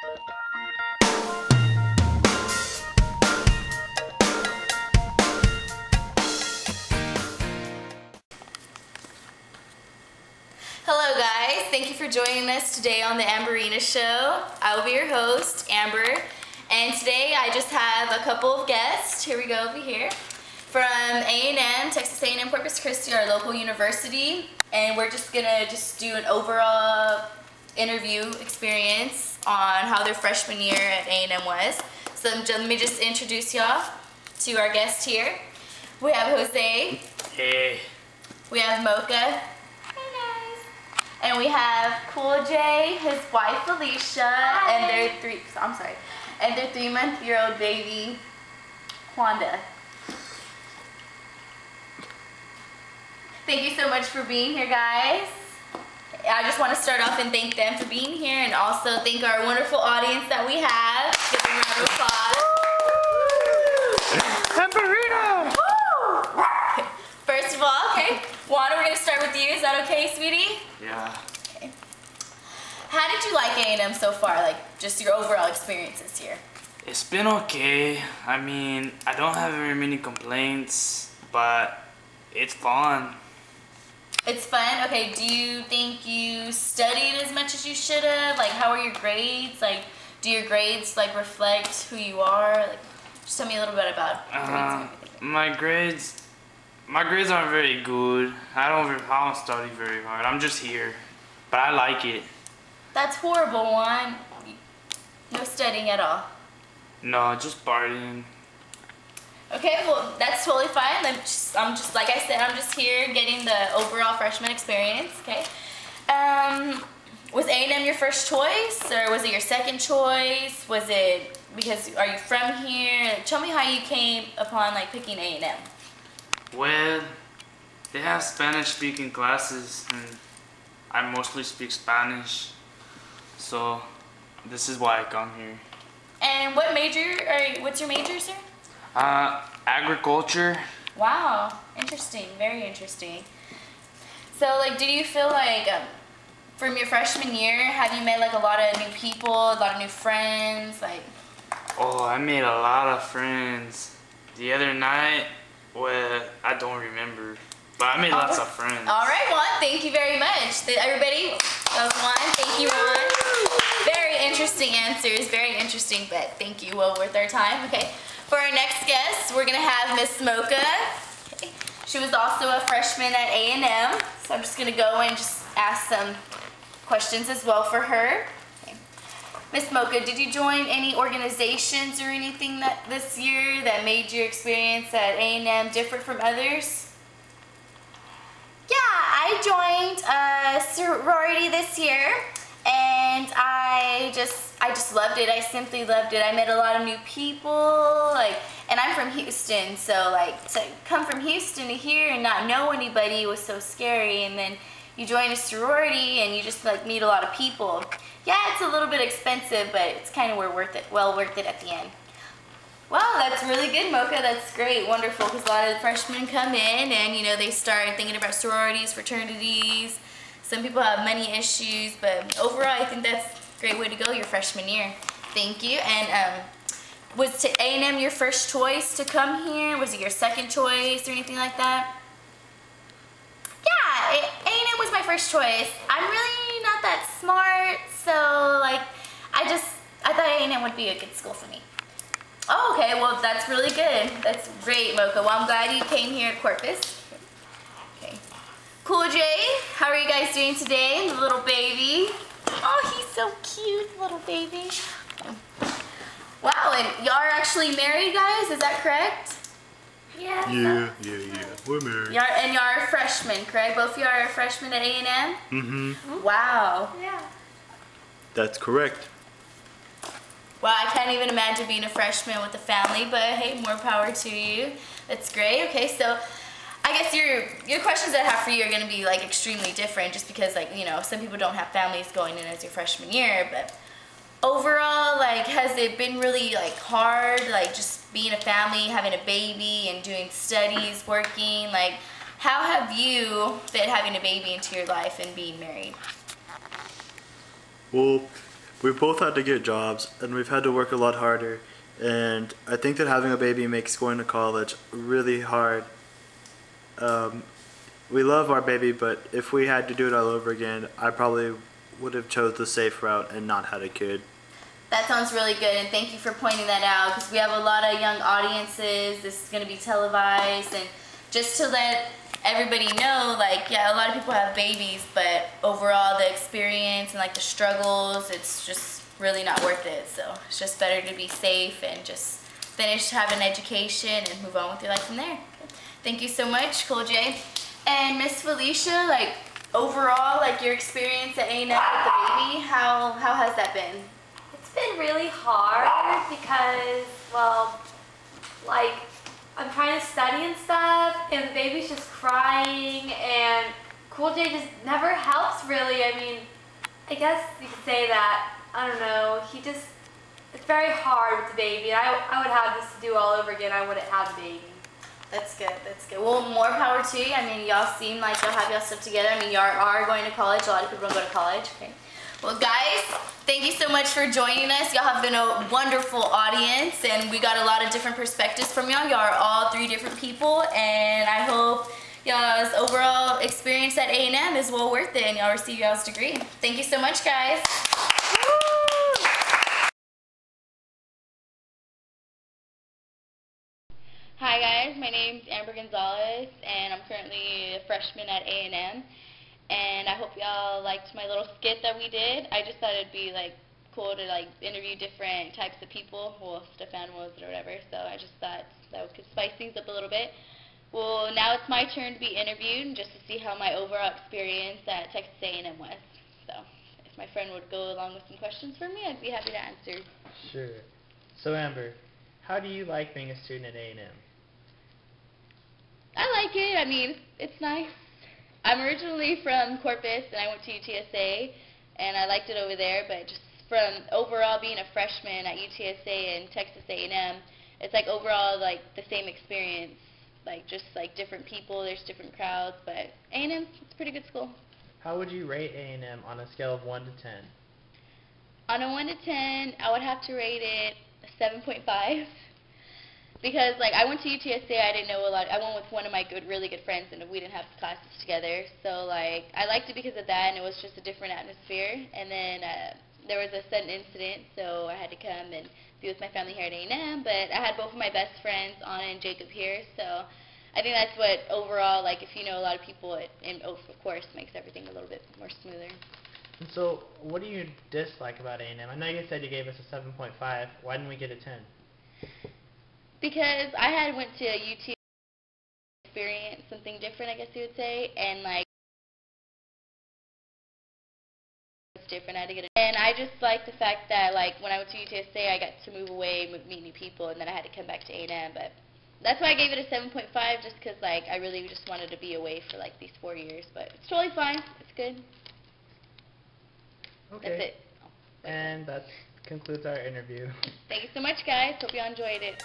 Hello guys, thank you for joining us today on the Aamberrina Show. I will be your host, Amber, and today I just have a couple of guests. Here we go over here. From A&M, Texas A&M Corpus Christi, our local university, and we're just gonna do an overall interview experience on how their freshman year at A&M was. So let me just introduce y'all to our guest here. We have Jose. Hey. We have Mocha. And we have Cool J, his wife Felicia, hi. And their 3-month-old baby, Wanda. Thank you so much for being here, guys. I just want to start off and thank them for being here, and also thank our wonderful audience that we have. Give them a round of applause. Aamberrina! First of all, okay, Wanda, we're going to start with you. Is that okay, sweetie? Yeah. Okay. How did you like A&M so far? Like, just your overall experiences here? It's been okay. I mean, I don't have very many complaints, but it's fun. It's fun? Okay, do you think you studied as much as you should have? Like, how are your grades? Like, do your grades, like, reflect who you are? Like, just tell me a little bit about grades and everything. My grades aren't very good. I don't study very hard. I'm just here, but I like it. That's horrible, Juan. No studying at all. No, just partying. Okay, well, that's totally fine. I'm just like I said, I'm just here getting the overall freshman experience, okay? Was A&M your first choice, or was it your second choice? Was it because, are you from here? Tell me how you came upon, like, picking A&M. Well, they have Spanish-speaking classes, and I mostly speak Spanish, so this is why I come here. And what major, what's your major, sir? Agriculture. Wow, interesting, very interesting. So, like, did you feel like, from your freshman year, have you met, like, a lot of new people, a lot of new friends, like? Oh, I made a lot of friends. The other night, well, I don't remember, but I made lots of friends. All right, Juan, thank you very much. Everybody, that was Juan. Thank you, Juan. Very interesting answers, very interesting, but thank you, well worth our time. Okay, for our next guest, we're gonna have Miss Mocha. Okay. She was also a freshman at A&M, so I'm just gonna go and just ask some questions as well for her. Miss Mocha, did you join any organizations or anything this year that made your experience at A&M different from others? Yeah, I joined a sorority this year, and I just loved it. I simply loved it. I met a lot of new people, and I'm from Houston, so to come from Houston to here and not know anybody was so scary. And then you join a sorority and you just meet a lot of people. Yeah, it's a little bit expensive, but it's kind of well worth it at the end. Wow, that's really good, Mocha. That's great, wonderful, because a lot of the freshmen come in and, they start thinking about sororities, fraternities. Some people have money issues, but overall, I think that's a great way to go your freshman year. Thank you. And was A&M your first choice to come here? Was it your second choice or anything like that? Yeah, A&M was my first choice. I'm really not that smart, so I thought A&M would be a good school for me. Oh, okay, well that's really good. That's great, Mocha. Well, I'm glad you came here at Corpus. Okay. Cool J, how are you guys doing today? The little baby. Oh, he's so cute, little baby. Wow, and y'all are actually married, guys? Is that correct? Yeah. Yeah. We're married. And y'all are freshmen, correct? Both of y'all are freshmen at A&M? Mm-hmm. Wow. Yeah. That's correct. Well, I can't even imagine being a freshman with a family, but hey, more power to you. That's great. Okay, so I guess your questions that I have for you are going to be extremely different, just because some people don't have families going in as your freshman year. But overall, has it been really hard, just being a family, having a baby, and doing studies, working? How have you fit having a baby into your life and being married? Well, We both had to get jobs, and we've had to work a lot harder. And I think that having a baby makes going to college really hard. We love our baby, but if we had to do it all over again, I probably would have chose the safe route and not had a kid. That sounds really good, and thank you for pointing that out, because we have a lot of young audiences. This is going to be televised, and just to let everybody know, like, yeah, a lot of people have babies, but overall the experience and like the struggles, it's just really not worth it. So it's just better to be safe and just finish, have an education, and move on with your life from there. Thank you so much, Cole J. And Miss Felicia, like, overall, like, your experience at A&M with the baby, how has that been? It's been really hard because, well, like, I'm trying to study and stuff, and the baby's just crying, and Cool J just never helps, really. I mean, I guess you could say that. I don't know. It's very hard with the baby. I would have this to do all over again. I wouldn't have the baby. That's good, that's good. Well, more power to you. I mean, y'all seem like y'all have y'all stuff together. I mean, y'all are going to college. A lot of people don't go to college. Okay. Well, guys, thank you so much for joining us. Y'all have been a wonderful audience, and we got a lot of different perspectives from y'all. Y'all are all three different people, and I hope y'all's overall experience at A&M is well worth it, and y'all receive y'all's degree. Thank you so much, guys. Hi guys, my name's Amber Gonzalez, and I'm currently a freshman at A&M, and I hope y'all liked my little skit that we did. I just thought it'd be like cool to like interview different types of people, well, stuffed animals or whatever, so I just thought that we could spice things up a little bit. Well, now it's my turn to be interviewed just to see how my overall experience at Texas A&M was. So if my friend would go along with some questions for me, I'd be happy to answer. Sure. So Amber, how do you like being a student at A&M? I like it. I mean, it's nice. I'm originally from Corpus, and I went to UTSA, and I liked it over there, but just from overall being a freshman at UTSA and Texas A&M, it's like overall like the same experience, like just like different people, there's different crowds, but A&M, it's a pretty good school. How would you rate A&M on a scale of 1 to 10? On a 1 to 10, I would have to rate it a 7.5. Because, like, I went to UTSA, I didn't know a lot. I went with one of my really good friends, and we didn't have classes together. So, like, I liked it because of that, and it was just a different atmosphere. And then there was a sudden incident, so I had to come and be with my family here at A&M. But I had both of my best friends, Anna and Jacob, here. So I think that's what overall, like, if you know a lot of people, it of course, makes everything a little bit more smoother. And so, what do you dislike about A&M? I know you said you gave us a 7.5. Why didn't we get a 10? Because I had went to UT experience something different, I guess you would say, and like it's different. I had to get it, and I just like the fact that like when I went to UTSA, I got to move away, meet new people, and then I had to come back to A&M. But that's why I gave it a 7.5, just because like I really just wanted to be away for like these 4 years. But it's totally fine. It's good. Okay. That's it. And that concludes our interview. Thank you so much, guys. Hope you all enjoyed it.